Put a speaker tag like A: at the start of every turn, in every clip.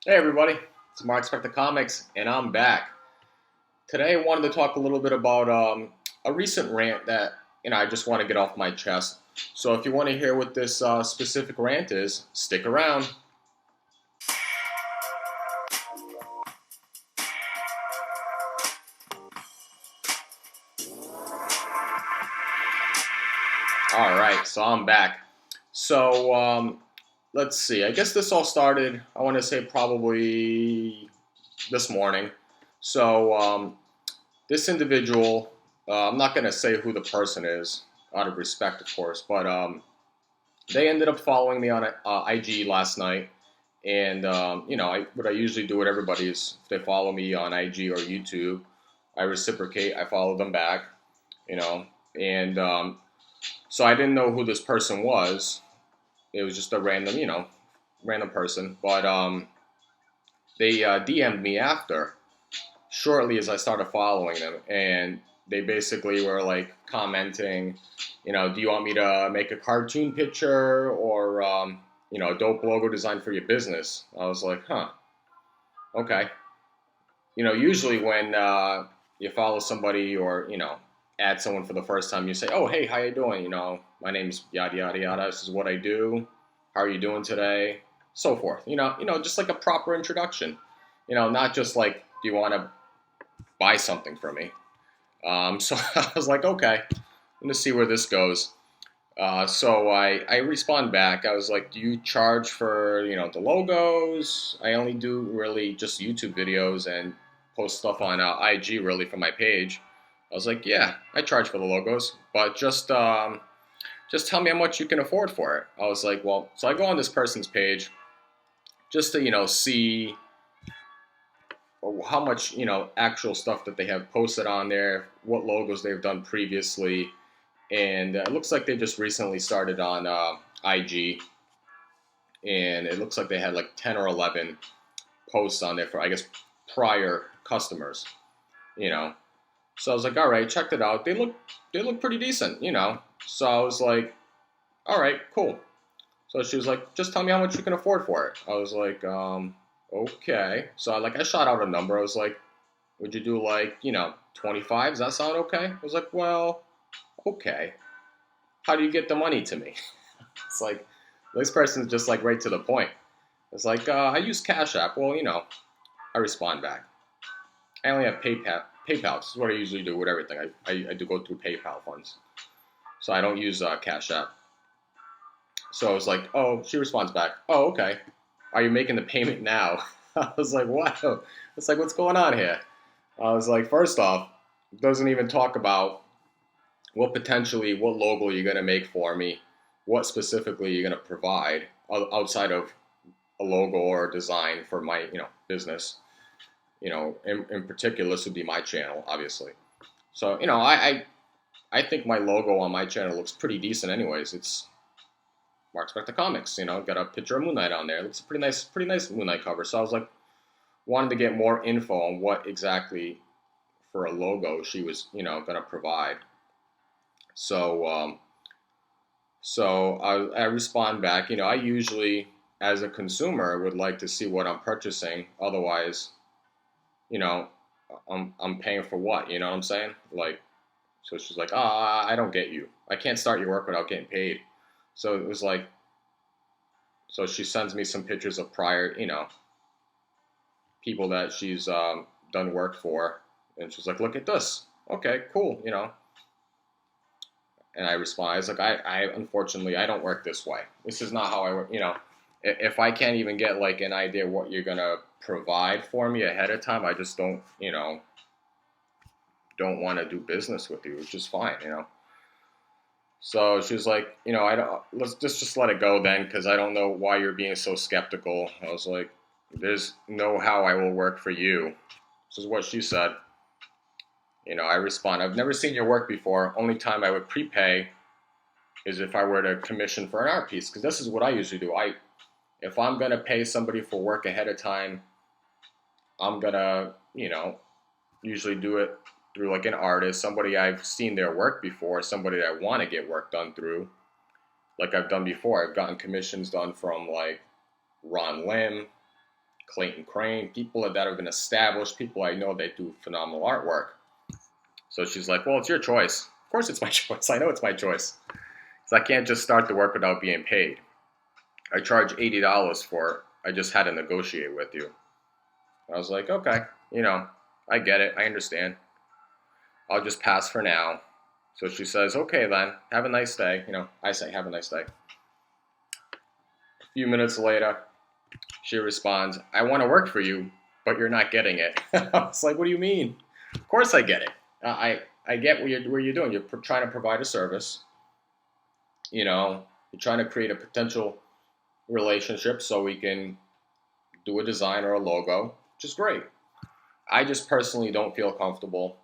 A: Hey everybody, it's Mark Spector Comics, and I'm back. Today I wanted to talk a little bit about a recent rant that I just want to get off my chest. So if you want to hear what this specific rant is, stick around. All right, so I'm back. So let's see. I guess this all started. I want to say probably this morning. So this individual, I'm not going to say who the person is, out of respect, of course, but they ended up following me on IG last night, and what I usually do with everybody is if they follow me on IG or YouTube, I reciprocate. I follow them back, you know, and so I didn't know who this person was. It was just a random, random person, but they DM'd me after shortly as I started following them, and they basically were like commenting, do you want me to make a cartoon picture or a dope logo design for your business? I was like, huh, okay. Usually when you follow somebody or add someone for the first time, you say, oh hey, how you doing? My name's yada yada yada. This is what I do. How are you doing today? So forth. Just like a proper introduction. Not just like, do you want to buy something from me? So I was like, okay, I'm gonna see where this goes. So I respond back. I was like, do you charge for the logos? I only do really just YouTube videos and post stuff on IG really from my page. I was like, yeah, I charge for the logos, but just tell me how much you can afford for it. I was like, well, so I go on this person's page just to see how much actual stuff that they have posted on there, what logos they've done previously, and it looks like they just recently started on IG, and it looks like they had like 10 or 11 posts on there for I guess prior customers, you know. So I was like, all right, checked it out. They look pretty decent. So I was like, all right, cool. So she was like, just tell me how much you can afford for it. I was like, okay. So I shot out a number. I was like, would you do like 25? Does that sound okay? I was like, well, okay. How do you get the money to me? It's like this person's just like right to the point. It's like I use Cash App. Well, I respond back. I only have PayPal. PayPal. This is what I usually do with everything. I do go through PayPal funds, so I don't use Cash App. So I was like, oh, she responds back. Oh, okay. Are you making the payment now? I was like, wow. It's like, what's going on here? I was like, first off, it doesn't even talk about what logo you're gonna make for me, what specifically you're gonna provide outside of a logo or a design for my business. In particular, this would be my channel, obviously. So I think my logo on my channel looks pretty decent, anyways. It's Mark Spector Comics. Got a picture of Moon Knight on there. It looks a pretty nice Moon Knight cover. So I was like, wanted to get more info on what exactly for a logo she was gonna provide. So I respond back. I usually, as a consumer, would like to see what I'm purchasing. Otherwise, you know, I'm paying for what? You know what I'm saying? Like, so she's like, ah, I don't get you. I can't start your work without getting paid. So it was like, so she sends me some pictures of prior, people that she's done work for, and she's like, look at this. Okay, cool. And I respond, I was like, I unfortunately I don't work this way. This is not how I work. If I can't even get like an idea what you're gonna provide for me ahead of time, I just don't want to do business with you, which is fine. So she was like, I don't. Let's just let it go then, because I don't know why you're being so skeptical. I was like, there's no how I will work for you. This is what she said. I respond, I've never seen your work before. Only time I would prepay is if I were to commission for an art piece, because this is what I usually do. If I'm gonna pay somebody for work ahead of time, I'm gonna usually do it through like an artist, somebody I've seen their work before, somebody that I want to get work done through, like I've done before. I've gotten commissions done from like Ron Lim, Clayton Crane, people that have been established, people I know that do phenomenal artwork. So she's like, well, it's your choice. Of course it's my choice. I know it's my choice. So I can't just start the work without being paid. I charge $80 for it. I just had to negotiate with you. I was like, okay, I get it. I understand. I'll just pass for now. So she says, okay then, have a nice day. I say, have a nice day. A few minutes later, she responds, I want to work for you, but you're not getting it. I was like, what do you mean? Of course I get it. I get what you're doing. You're trying to provide a service. You're trying to create a potential relationship so we can do a design or a logo, which is great. I just personally don't feel comfortable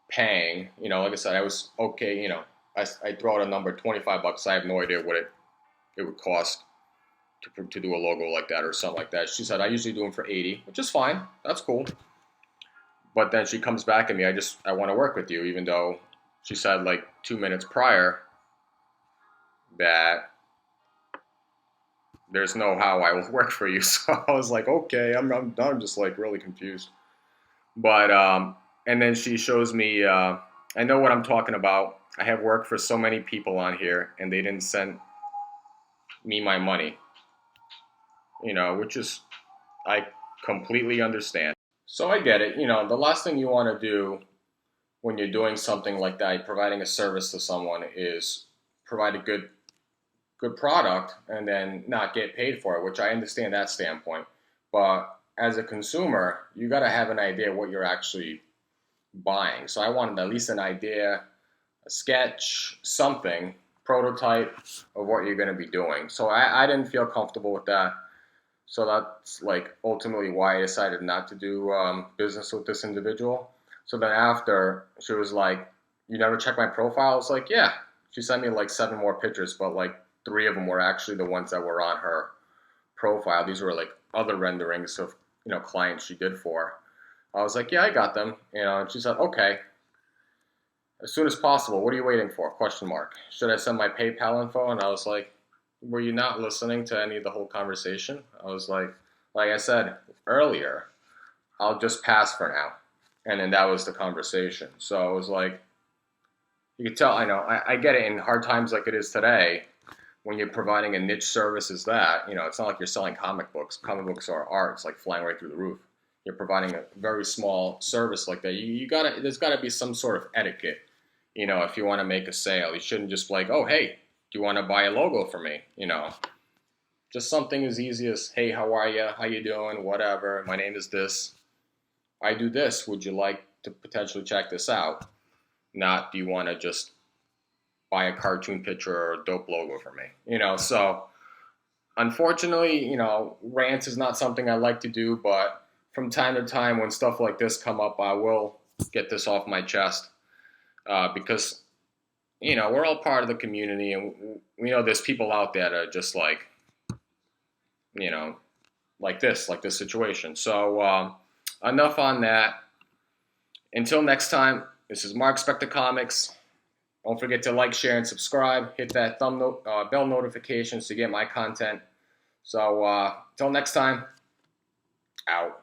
A: paying. Like I said, I was okay. I throw out a number, $25. I have no idea what it would cost to do a logo like that or something like that. She said I usually do them for $80, which is fine. That's cool. But then she comes back at me. I want to work with you, even though she said like 2 minutes prior that there's no how I will work for you. So I was like, okay, I'm just like really confused. But and then she shows me. I know what I'm talking about. I have worked for so many people on here, and they didn't send me my money. Which is I completely understand. So I get it. The last thing you want to do when you're doing something like that, providing a service to someone, is provide a good product and then not get paid for it, which I understand that standpoint. But as a consumer, you got to have an idea what you're actually buying. So I wanted at least an idea, a sketch, something, prototype of what you're going to be doing. So I didn't feel comfortable with that. So that's like ultimately why I decided not to do business with this individual. So then after, she was like, you never check my profile? I was like, yeah. She sent me like 7 more pictures, but like 3 of them were actually the ones that were on her profile. These were like other renderings of, clients she did for. I was like, yeah, I got them. And she said, okay, as soon as possible. What are you waiting for? Question mark. Should I send my PayPal info? And I was like, were you not listening to any of the whole conversation? I was like I said earlier, I'll just pass for now. And then that was the conversation. So I was like, you could tell, I know, I get it in hard times like it is today, when you're providing a niche service as that, it's not like you're selling comic books. Comic books are art. It's like flying right through the roof. You're providing a very small service like that. There's gotta be some sort of etiquette. If you want to make a sale, you shouldn't just be like, oh, hey, do you want to buy a logo for me? Just something as easy as, hey, how are you? How you doing? Whatever. My name is this. I do this. Would you like to potentially check this out? Not, do you want to just buy a cartoon picture or a dope logo for me? So unfortunately, rants is not something I like to do, but from time to time when stuff like this come up, I will get this off my chest because, we're all part of the community, and we know there's people out there that are just like, like this situation. So enough on that. Until next time, this is Mark Spector Comics. Don't forget to like, share, and subscribe. Hit that bell notifications to get my content. So until next time, out.